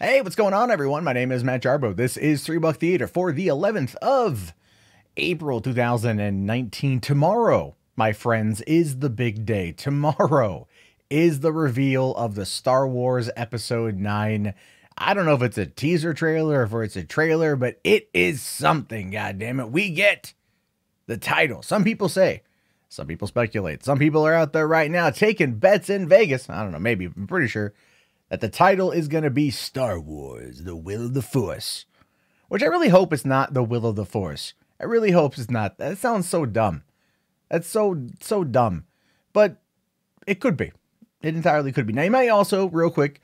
Hey, what's going on, everyone? My name is Matt Jarbo. This is 3 Buck Theater for the 11th of April 2019. Tomorrow, my friends, is the big day. Tomorrow is the reveal of the Star Wars Episode 9. I don't know if it's a teaser trailer or if it's a trailer, but it is something, goddammit. We get the title. Some people say, some people speculate, some people are out there right now taking bets in Vegas. I don't know, maybe, I'm pretty sure that the title is going to be Star Wars, The Will of the Force, which I really hope it's not The Will of the Force. I really hope it's not. That sounds so dumb. That's so dumb, but it could be. It entirely could be. Now, you might also, real quick,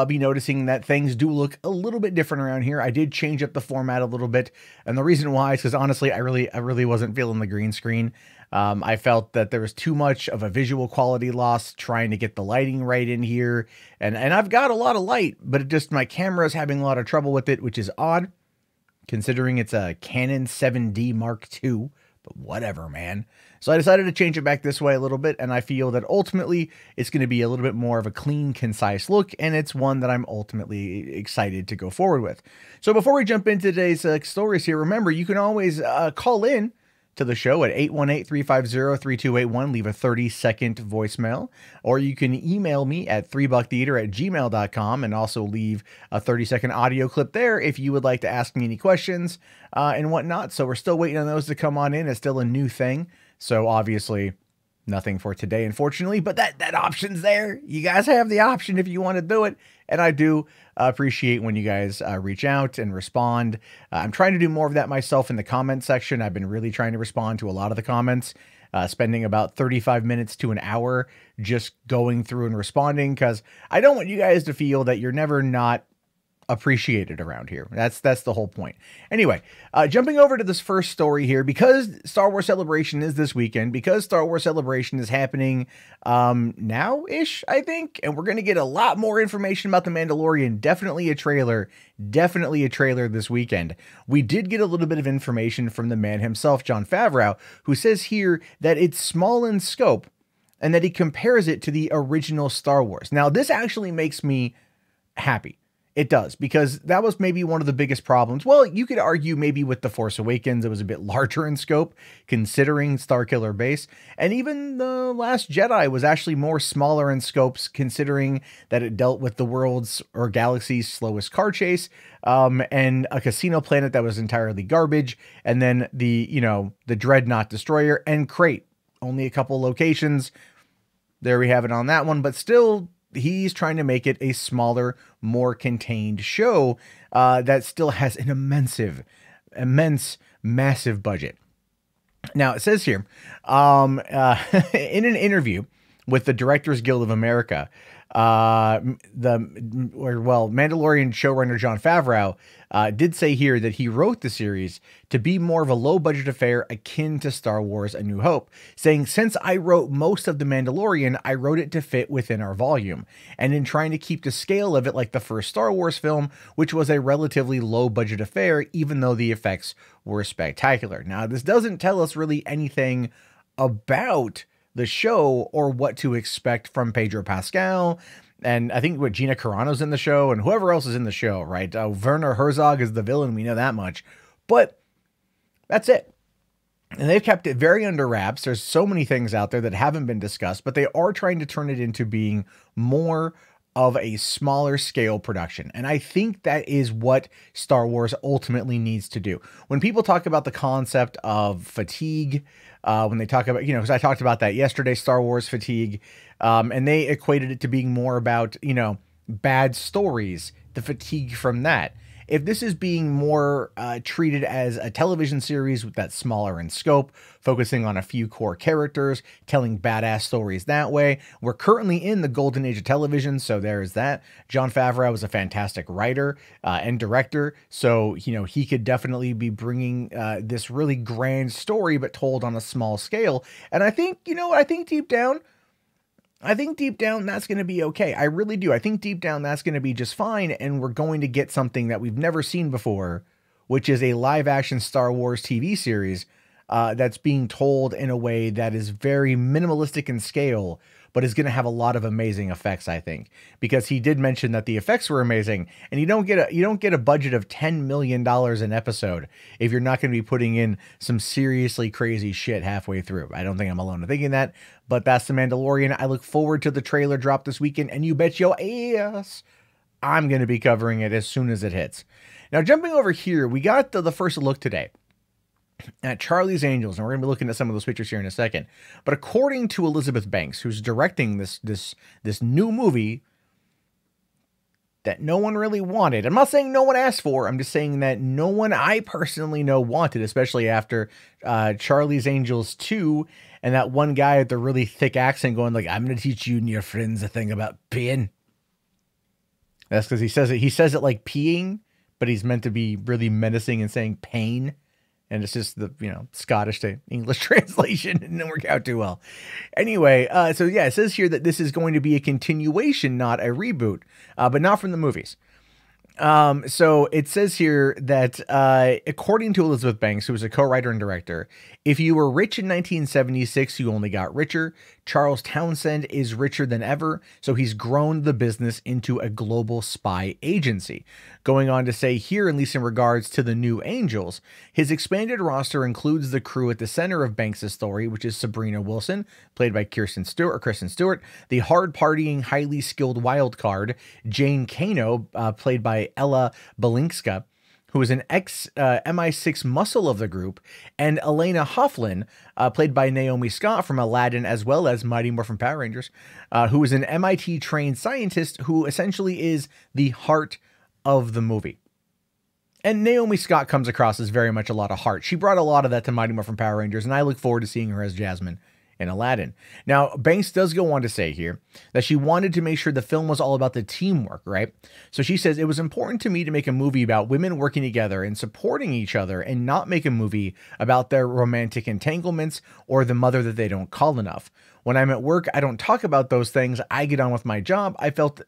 be noticing that things do look a little bit different around here. I did change up the format a little bit, and the reason why is because honestly, I really wasn't feeling the green screen. I felt that there was too much of a visual quality loss trying to get the lighting right in here, and I've got a lot of light, but it just my camera is having a lot of trouble with it, which is odd, considering it's a Canon 7D Mark II. But whatever, man. So I decided to change it back this way a little bit, and I feel that ultimately it's going to be a little bit more of a clean, concise look, and it's one that I'm ultimately excited to go forward with. So before we jump into today's stories here, remember, you can always call in to the show at 818-350-3281. Leave a 30-second voicemail, or you can email me at 3bucktheater@gmail.com and also leave a 30-second audio clip there if you would like to ask me any questions and whatnot. So we're still waiting on those to come on in. It's still a new thing. So obviously nothing for today, unfortunately, but that option's there. You guys have the option if you want to do it. And I do appreciate when you guys reach out and respond. I'm trying to do more of that myself in the comment section. I've been really trying to respond to a lot of the comments, spending about 35 minutes to an hour just going through and responding, because I don't want you guys to feel that you're never not appreciated around here. That's the whole point. Anyway, jumping over to this first story here, because Star Wars Celebration is this weekend, because Star Wars Celebration is happening now-ish, I think, and we're going to get a lot more information about The Mandalorian. Definitely a trailer this weekend. We did get a little bit of information from the man himself, Jon Faverau, who says here that it's small in scope and that he compares it to the original Star Wars. Now, this actually makes me happy. It does, because that was maybe one of the biggest problems. Well, you could argue maybe with The Force Awakens, it was a bit larger in scope, considering Starkiller Base. And even The Last Jedi was actually more smaller in scopes, considering that it dealt with the world's or galaxy's slowest car chase, and a casino planet that was entirely garbage. And then the Dreadnought Destroyer and Crate. Only a couple locations. There we have it on that one, but still, he's trying to make it a smaller, more contained show that still has an massive budget. Now, it says here, in an interview with the Directors Guild of America, Mandalorian showrunner Jon Faverau did say here that he wrote the series to be more of a low-budget affair akin to Star Wars A New Hope, saying, "Since I wrote most of The Mandalorian, I wrote it to fit within our volume, and in trying to keep the scale of it like the first Star Wars film, which was a relatively low-budget affair, even though the effects were spectacular." Now, this doesn't tell us really anything about the show or what to expect from Pedro Pascal. And I think Gina Carano's in the show and whoever else is in the show, right? Werner Herzog is the villain. We know that much, but that's it. And they've kept it very under wraps. There's so many things out there that haven't been discussed, but they are trying to turn it into being more of a smaller scale production. And I think that is what Star Wars ultimately needs to do. When people talk about the concept of fatigue, when they talk about, because I talked about that yesterday, Star Wars fatigue, and they equated it to being more about, bad stories, the fatigue from that. If this is being more treated as a television series that's smaller in scope, focusing on a few core characters, telling badass stories that way, we're currently in the golden age of television, so there's that. Jon Faverau is a fantastic writer and director, so he could definitely be bringing this really grand story, but told on a small scale. And I think, I think deep down that's going to be okay. I really do. I think deep down that's going to be just fine, and we're going to get something that we've never seen before, which is a live action Star Wars TV series that's being told in a way that is very minimalistic in scale, but is going to have a lot of amazing effects, I think, because he did mention that the effects were amazing, and you don't get a budget of $10 million an episode if you're not going to be putting in some seriously crazy shit halfway through. I don't think I'm alone in thinking that, but that's The Mandalorian. I look forward to the trailer drop this weekend, and you bet your ass I'm going to be covering it as soon as it hits. Now, jumping over here, we got the first look today at Charlie's Angels, and we're going to be looking at some of those pictures here in a second. But according to Elizabeth Banks, who's directing this new movie that no one really wanted. I'm not saying no one asked for. I'm just saying that no one I personally know wanted, especially after Charlie's Angels 2 and that one guy with the really thick accent going like, "I'm going to teach you and your friends a thing about peeing." That's because he says it like peeing, but he's meant to be really menacing and saying pain. And it's just the, Scottish to English translation. It didn't work out too well. Anyway, so yeah, it says here that this is going to be a continuation, not a reboot, but not from the movies. So it says here that according to Elizabeth Banks, who was a co-writer and director, if you were rich in 1976, you only got richer. Charles Townsend is richer than ever, so he's grown the business into a global spy agency. Going on to say here, at least in regards to the new Angels, his expanded roster includes the crew at the center of Banks' story, which is Sabrina Wilson, played by Kristen Stewart, the hard-partying, highly skilled wild card, Jane Kano, played by Ella Balinska, who is an ex-MI6 muscle of the group, and Elena Houghlin, played by Naomi Scott from Aladdin as well as Mighty Morphin Power Rangers, who is an MIT-trained scientist who essentially is the heart of the movie. And Naomi Scott comes across as very much a lot of heart. She brought a lot of that to Mighty Morphin Power Rangers, and I look forward to seeing her as Jasmine in Aladdin. Now, Banks does go on to say here that she wanted to make sure the film was all about the teamwork, right? So she says, "It was important to me to make a movie about women working together and supporting each other and not make a movie about their romantic entanglements or the mother that they don't call enough. When I'm at work, I don't talk about those things. I get on with my job. I felt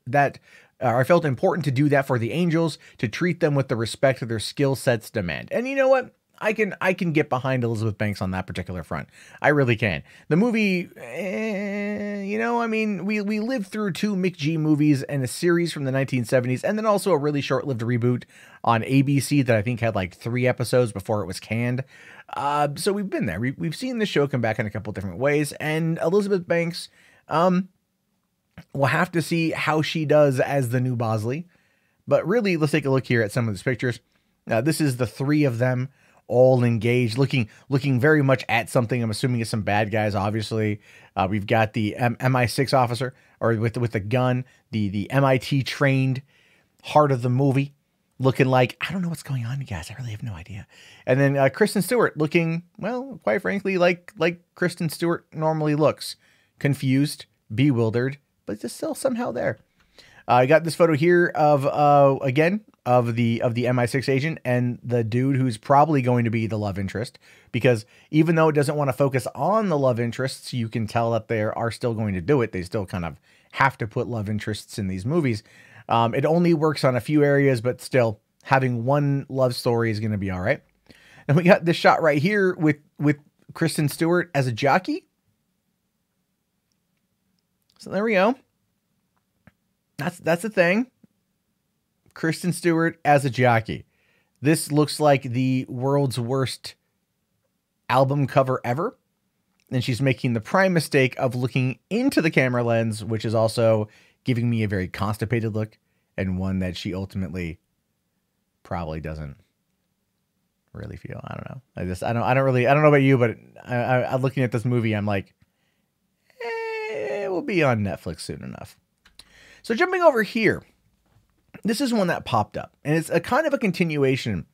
important to do that for the Angels, to treat them with the respect that their skill sets demand." And you know what? I can get behind Elizabeth Banks on that particular front. I really can. The movie, we lived through 2 Mick G movies and a series from the 1970s, and then also a really short-lived reboot on ABC that I think had like 3 episodes before it was canned. So we've been there. We've seen the show come back in a couple different ways, and Elizabeth Banks, we'll have to see how she does as the new Bosley. But really, let's take a look here at some of these pictures. This is the 3 of them, all engaged, looking very much at something. I'm assuming it's some bad guys, obviously. We've got the MI6 officer, or with the gun, the MIT trained heart of the movie, looking like, I don't know what's going on, guys. I really have no idea. And then Kristen Stewart looking, well, quite frankly, like Kristen Stewart normally looks, confused, bewildered, but just still somehow there. I got this photo here of again of the MI6 agent and the dude who's probably going to be the love interest, because even though it doesn't want to focus on the love interests, you can tell that they are still going to do it. They still kind of have to put love interests in these movies. It only works on a few areas, but still having one love story is going to be all right. And we got this shot right here with Kristen Stewart as a jockey. So there we go. That's the thing. Kristen Stewart as a jockey. This looks like the world's worst album cover ever. And she's making the prime mistake of looking into the camera lens, which is also giving me a very constipated look, and one that she ultimately probably doesn't really feel. I don't know. I don't know about you, but I'm looking at this movie, I'm like, it will be on Netflix soon enough. So jumping over here, this is one that popped up, and it's a kind of a continuation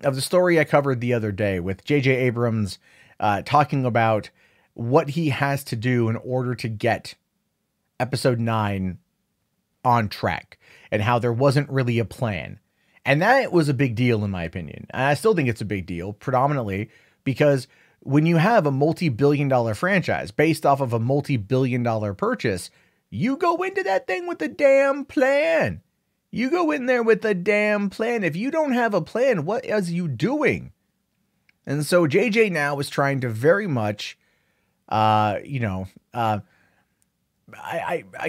of the story I covered the other day with J.J. Abrams talking about what he has to do in order to get episode 9 on track, and how there wasn't really a plan. And that was a big deal in my opinion. And I still think it's a big deal, predominantly because when you have a multi-billion-dollar franchise based off of a multi-billion-dollar purchase, you go into that thing with a damn plan. You go in there with a damn plan. If you don't have a plan, what is you doing? And so JJ now is trying to very much, I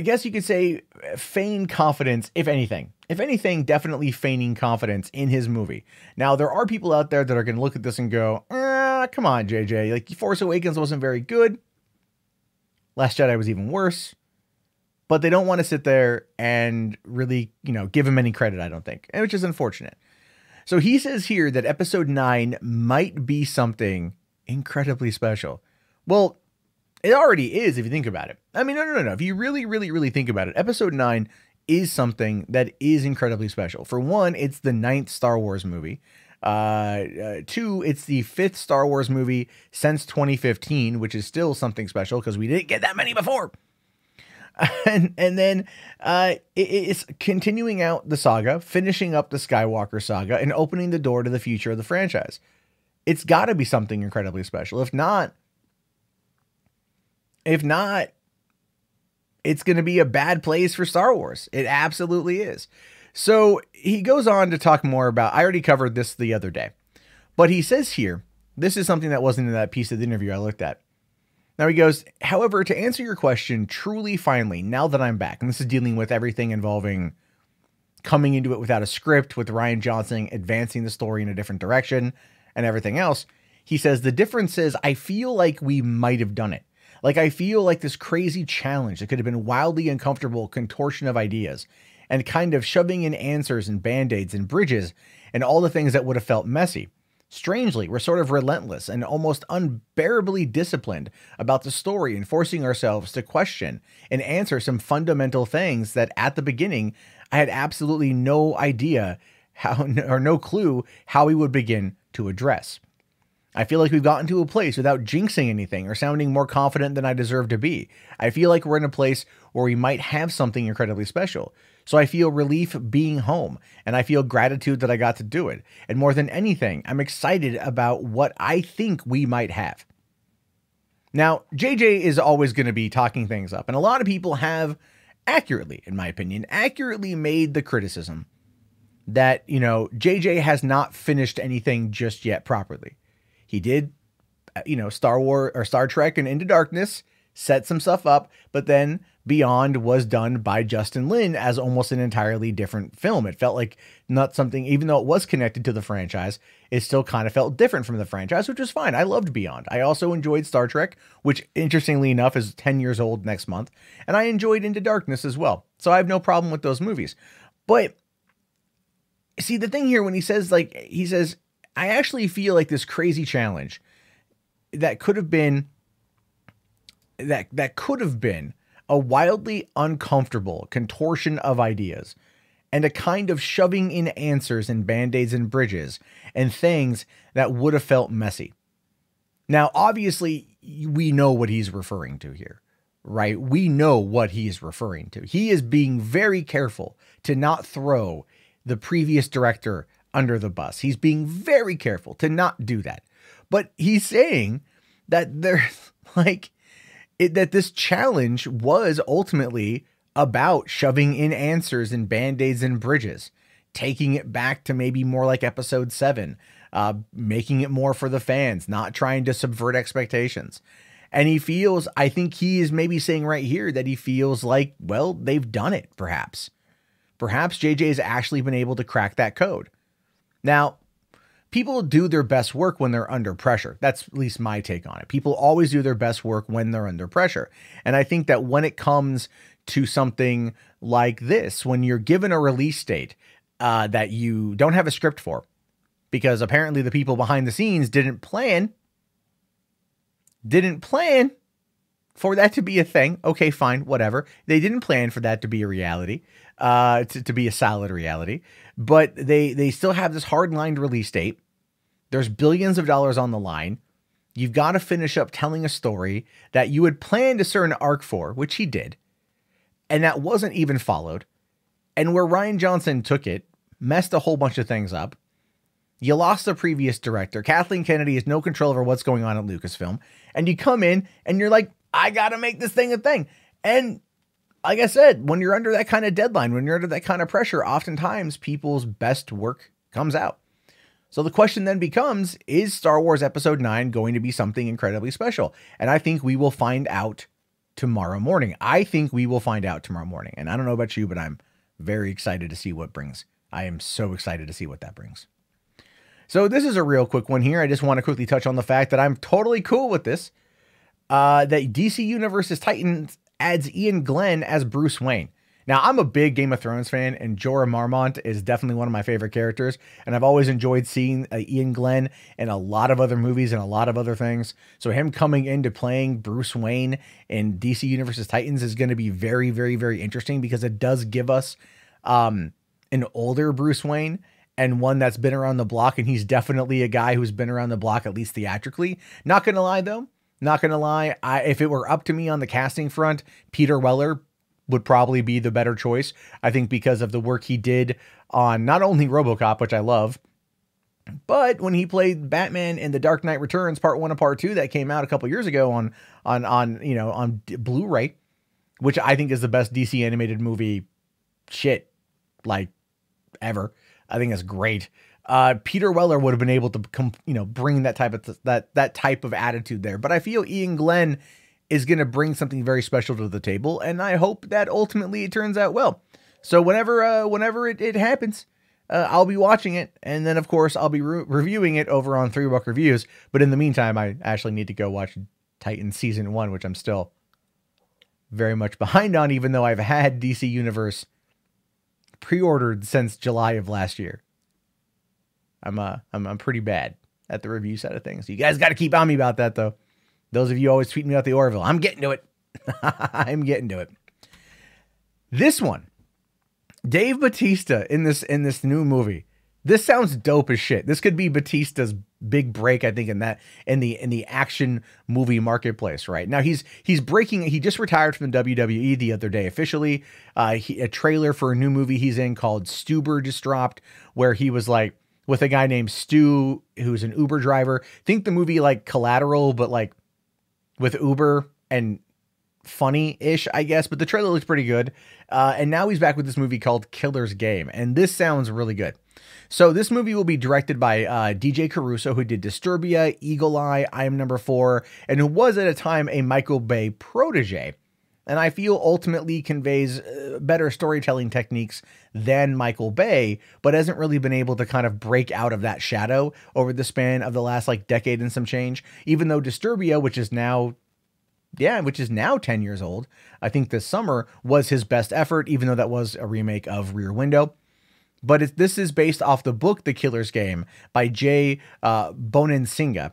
guess you could say feign confidence, if anything. If anything, definitely feigning confidence in his movie. Now, there are people out there that are going to look at this and go, come on, JJ. Like, Force Awakens wasn't very good. Last Jedi was even worse. But they don't want to sit there and really, give him any credit, I don't think, which is unfortunate. So he says here that episode 9 might be something incredibly special. Well, it already is if you think about it. I mean, no. If you really, really, really think about it, episode 9 is something that is incredibly special. For one, it's the 9th Star Wars movie. 2, it's the 5th Star Wars movie since 2015, which is still something special because we didn't get that many before. And then it's continuing out the saga, finishing up the Skywalker saga, and opening the door to the future of the franchise. It's got to be something incredibly special. If not, it's going to be a bad place for Star Wars. It absolutely is. So he goes on to talk more about, I already covered this the other day, but he says here, this is something that wasn't in that piece of the interview I looked at. Now he goes, however, to answer your question truly finally, now that I'm back, and this is dealing with everything involving coming into it without a script, with Rian Johnson advancing the story in a different direction and everything else. He says, the difference is I feel like we might have done it. Like, I feel like this crazy challenge that could have been wildly uncomfortable contortion of ideas and kind of shoving in answers and band-aids and bridges and all the things that would have felt messy. Strangely, we're sort of relentless and almost unbearably disciplined about the story and forcing ourselves to question and answer some fundamental things that at the beginning, I had absolutely no idea how, or no clue how we would begin to address. I feel like we've gotten to a place without jinxing anything or sounding more confident than I deserve to be. I feel like we're in a place where we might have something incredibly special. So I feel relief being home, and I feel gratitude that I got to do it. And more than anything, I'm excited about what I think we might have. Now, JJ is always going to be talking things up, and a lot of people have accurately, in my opinion, accurately made the criticism that, JJ has not finished anything just yet properly. He did, Star Wars or Star Trek and Into Darkness, set some stuff up, but then Beyond was done by Justin Lin as almost an entirely different film. It felt like not something, even though it was connected to the franchise, it still kind of felt different from the franchise, which was fine. I loved Beyond. I also enjoyed Star Trek, which interestingly enough is 10 years old next month. And I enjoyed Into Darkness as well. So I have no problem with those movies. But see, the thing here, when he says, I actually feel like this crazy challenge that could have been a wildly uncomfortable contortion of ideas and a kind of shoving in answers and band-aids and bridges and things that would have felt messy. Now, obviously, we know what he's referring to here, right? We know what he is referring to. He is being very careful to not throw the previous director under the bus. He's being very careful to not do that. But he's saying that there's that this challenge was ultimately about shoving in answers and band-aids and bridges, taking it back to maybe more like episode 7, making it more for the fans, not trying to subvert expectations. And he feels, I think he is maybe saying right here that he feels like, well, they've done it, perhaps. Perhaps JJ has actually been able to crack that code. Now, people do their best work when they're under pressure. That's at least my take on it. People always do their best work when they're under pressure. And I think that when it comes to something like this, when you're given a release date that you don't have a script for, because apparently the people behind the scenes didn't plan for that to be a thing. Okay, fine, whatever. They didn't plan for that to be a reality, to be a solid reality, but they still have this hard-lined release date. There's billions of dollars on the line. You've got to finish up telling a story that you had planned a certain arc for, which he did, and that wasn't even followed. And where Rian Johnson took it, messed a whole bunch of things up. You lost the previous director. Kathleen Kennedy has no control over what's going on at Lucasfilm. And you come in and you're like, I got to make this thing a thing. And like I said, when you're under that kind of deadline, when you're under that kind of pressure, oftentimes people's best work comes out. So the question then becomes, is Star Wars Episode 9 going to be something incredibly special? And I think we will find out tomorrow morning. And I don't know about you, but I'm very excited to see what brings. I am so excited to see what that brings. So this is a real quick one here. I just want to quickly touch on the fact that I'm totally cool with this. That DC Universe's Titans adds Iain Glen as Bruce Wayne. Now, I'm a big Game of Thrones fan, and Jorah Mormont is definitely one of my favorite characters, and I've always enjoyed seeing Iain Glen in a lot of other movies and a lot of other things. So him coming into playing Bruce Wayne in DC Universe's Titans is going to be very, very, very interesting, because it does give us an older Bruce Wayne and one that's been around the block, and he's definitely a guy who's been around the block, at least theatrically. Not going to lie, though. Not going to lie. If it were up to me on the casting front, Peter Weller would probably be the better choice. I think because of the work he did on not only RoboCop, which I love, but when he played Batman in The Dark Knight Returns Part 1 and Part 2 that came out a couple years ago on Blu-ray, which I think is the best DC animated movie shit like ever. I think that's great. Peter Weller would have been able to bring that type of attitude there. But I feel Iain Glen is going to bring something very special to the table, and I hope that ultimately it turns out well. So whenever it happens, I'll be watching it, and then of course I'll be reviewing it over on 3 Buck Reviews. But in the meantime, I actually need to go watch Titans Season 1, which I'm still very much behind on, even though I've had DC Universe pre-ordered since July of last year. I'm pretty bad at the review side of things. You guys got to keep on me about that, though. Those of you always tweet me out the Orville. I'm getting to it. I'm getting to it. This one, Dave Bautista in this new movie. This sounds dope as shit. This could be Bautista's big break, I think, in the action movie marketplace right now. He just retired from the WWE the other day officially. A trailer for a new movie he's in called Stuber just dropped, where he was like with a guy named Stu, who's an Uber driver. Think the movie like Collateral, but like with Uber and funny-ish, I guess, but the trailer looks pretty good. And now he's back with this movie called Killer's Game, and this sounds really good. So this movie will be directed by DJ Caruso, who did Disturbia, Eagle Eye, I Am Number 4, and who was at a time a Michael Bay protege. And I feel ultimately conveys better storytelling techniques than Michael Bay, but hasn't really been able to kind of break out of that shadow over the span of the last like decade and some change. Even though Disturbia, which is now 10 years old, I think this summer was his best effort, even though that was a remake of Rear Window. But this is based off the book The Killer's Game by Jay Bonansinga.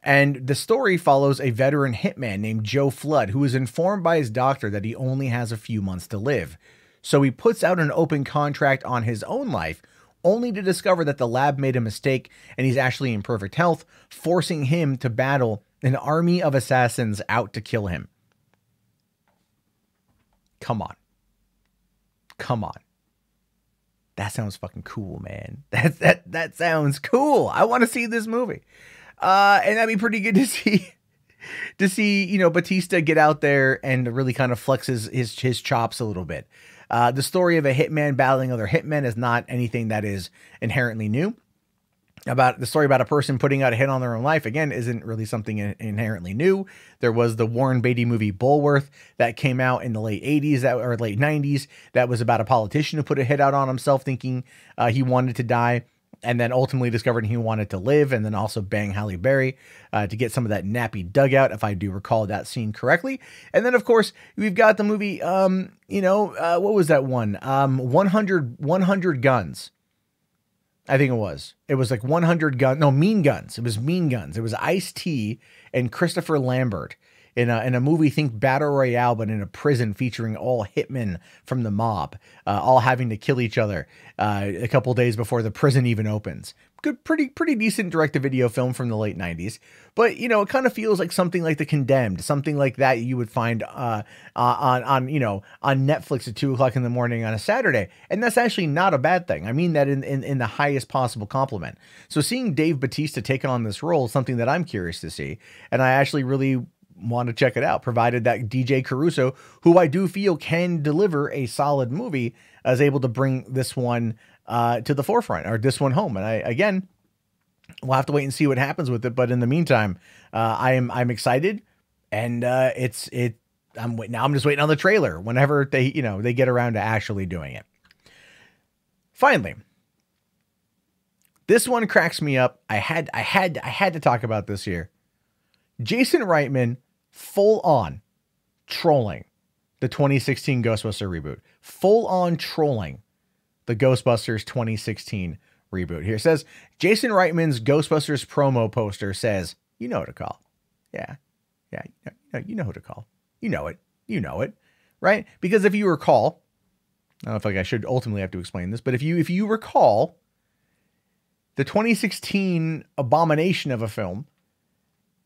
And the story follows a veteran hitman named Joe Flood, who is informed by his doctor that he only has a few months to live. So he puts out an open contract on his own life, only to discover that the lab made a mistake and he's actually in perfect health, forcing him to battle an army of assassins out to kill him. Come on. That sounds fucking cool, man. That sounds cool. I want to see this movie. And that'd be pretty good to see, Bautista get out there and really kind of flex his chops a little bit. The story of a hitman battling other hitmen is not anything that is inherently new. The story about a person putting out a hit on their own life, again, isn't really something inherently new. There was the Warren Beatty movie Bulworth that came out in the late 80s or late 90s that was about a politician who put a hit out on himself thinking he wanted to die, and then ultimately discovered he wanted to live, and then also bang Halle Berry to get some of that nappy dugout, if I do recall that scene correctly. And then, of course, we've got the movie, what was that one? 100 Guns. I think it was. It was like 100 Guns. No, Mean Guns. It was Mean Guns. It was Ice-T and Christopher Lambert in a movie, think Battle Royale, but in a prison featuring all hitmen from the mob, all having to kill each other a couple days before the prison even opens. Good, pretty decent direct-to-video film from the late 90s. But, it kind of feels like something like The Condemned, something like that you would find on Netflix at 2 o'clock in the morning on a Saturday. And that's actually not a bad thing. I mean that in the highest possible compliment. So seeing Dave Bautista take on this role is something that I'm curious to see. And I actually really want to check it out, provided that DJ Caruso, who I do feel can deliver a solid movie, is able to bring this one to the forefront, or this one home. And we'll have to wait and see what happens with it. But in the meantime, I'm excited, and I'm just waiting on the trailer whenever they get around to actually doing it. Finally, this one cracks me up. I had to talk about this here. Jason Reitman full on trolling the 2016 Ghostbuster reboot. Full on trolling the Ghostbusters 2016 reboot. Here it says, Jason Reitman's Ghostbusters promo poster says, you know who to call. Yeah, you know who to call. You know it, right? Because if you recall, I don't know if I should ultimately have to explain this, but if you recall, the 2016 abomination of a film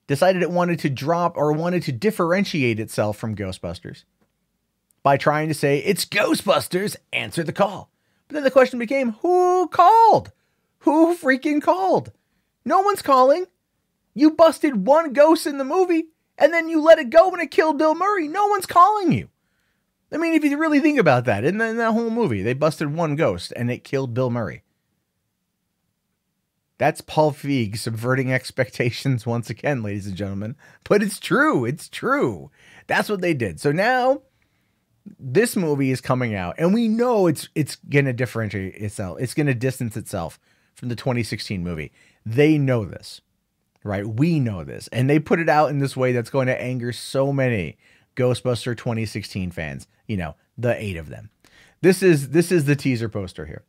decided it wanted to wanted to differentiate itself from Ghostbusters by trying to say, it's Ghostbusters, answer the call. But then the question became, who called? Who freaking called? No one's calling. You busted one ghost in the movie, and then you let it go when it killed Bill Murray. No one's calling you. I mean, if you really think about that, in that whole movie, they busted one ghost, and it killed Bill Murray. That's Paul Feig subverting expectations once again, ladies and gentlemen. But it's true. It's true. That's what they did. So now this movie is coming out, and we know it's going to differentiate itself. It's going to distance itself from the 2016 movie. They know this, right? We know this. And they put it out in this way that's going to anger so many Ghostbuster 2016 fans. The 8 of them. This is the teaser poster here.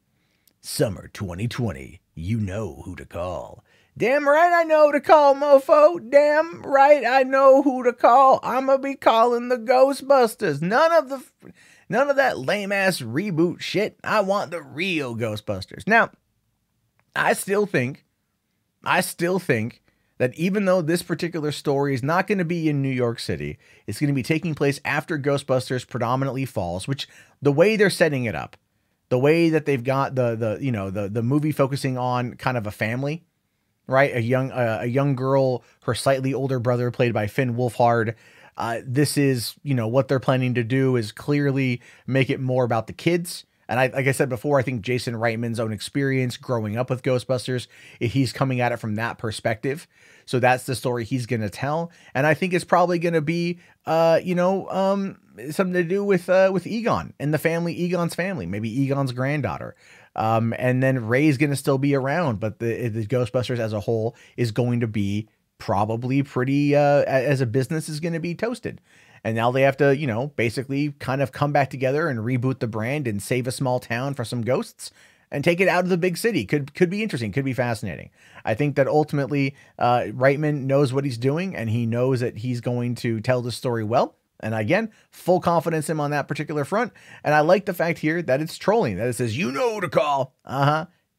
Summer 2020. You know who to call. Damn right I know who to call, mofo. Damn right I know who to call. I'm going to be calling the Ghostbusters. None of that lame-ass reboot shit. I want the real Ghostbusters. Now, I still think that even though this particular story is not going to be in New York City, it's going to be taking place after Ghostbusters predominantly falls, which the way they're setting it up, the way that they've got the movie focusing on kind of a family, right? A young girl, her slightly older brother played by Finn Wolfhard. This is, what they're planning to do is clearly make it more about the kids. And like I said before, I think Jason Reitman's own experience growing up with Ghostbusters, he's coming at it from that perspective. So that's the story he's going to tell. And I think it's probably going to be, something to do with Egon and the family, Egon's family, maybe Egon's granddaughter. And then Ray's going to still be around, but the Ghostbusters as a whole is going to be probably pretty, as a business, is going to be toasted. And now they have to, basically kind of come back together and reboot the brand and save a small town for some ghosts and take it out of the big city. Could be interesting. Could be fascinating. I think that ultimately Reitman knows what he's doing, and he knows that he's going to tell the story well. And again, full confidence in him on that particular front. And I like the fact here that it's trolling, that it says, you know who to call.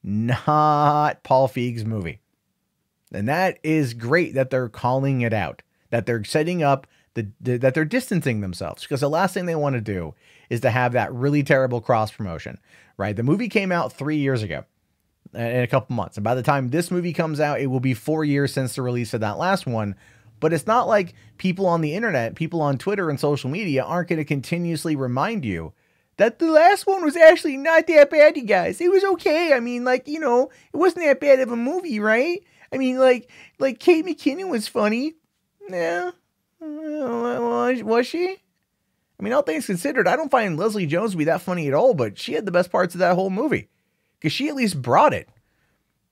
Not Paul Feig's movie. And that is great that they're calling it out, that they're setting up that they're distancing themselves, because the last thing they want to do is to have that really terrible cross promotion, right? The movie came out 3 years ago in a couple months. And by the time this movie comes out, it will be 4 years since the release of that last one. But it's not like people on the internet, people on Twitter and social media aren't going to continuously remind you that the last one was actually not that bad, you guys. It was okay. I mean, it wasn't that bad of a movie, right? I mean, like Kate McKinnon was funny. Yeah. Was she? I mean, all things considered, I don't find Leslie Jones to be that funny at all, but she had the best parts of that whole movie because she at least brought it.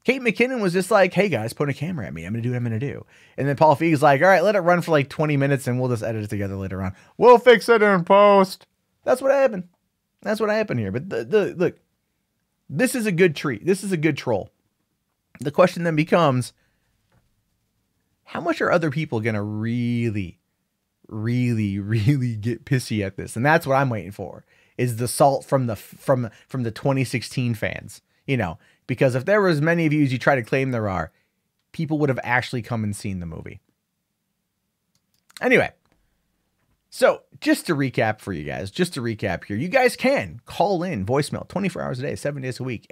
Kate McKinnon was just like, hey guys, point a camera at me. I'm going to do what I'm going to do. And then Paul Feig's like, all right, let it run for 20 minutes and we'll just edit it together later on. We'll fix it in post. That's what happened. That's what happened here. But look, this is a good treat. This is a good troll. The question then becomes, how much are other people going to really get pissy at this? And that's what I'm waiting for, is the salt from the 2016 fans, because if there were as many of you as you try to claim there are, people would have actually come and seen the movie. Anyway, so just to recap for you guys, here, you guys can call in voicemail 24 hours a day, 7 days a week,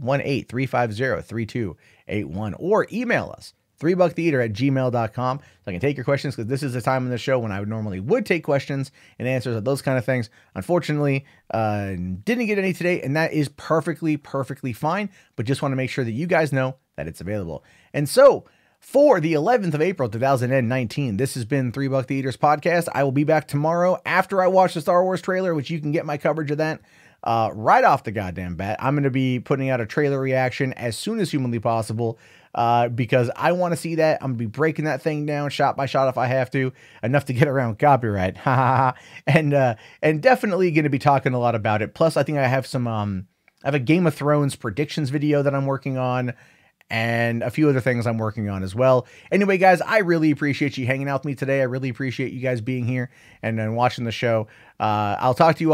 818-350-3281, or email us 3bucktheater@gmail.com. So I can take your questions, because this is the time in the show when I would take questions and answers of those kind of things. Unfortunately, didn't get any today, and that is perfectly fine, but just want to make sure that you guys know that it's available. And so, for the 11th of April, 2019, this has been 3 Buck Theater's podcast. I will be back tomorrow after I watch the Star Wars trailer, which you can get my coverage of that right off the goddamn bat. I'm going to be putting out a trailer reaction as soon as humanly possible, because I want to see that. I'm going to be breaking that thing down shot by shot if I have to, enough to get around copyright. And definitely going to be talking a lot about it. Plus, I think I have some, I have a Game of Thrones predictions video that I'm working on, and a few other things I'm working on as well. Anyway, guys, I really appreciate you hanging out with me today. I really appreciate you guys being here and watching the show. I'll talk to you all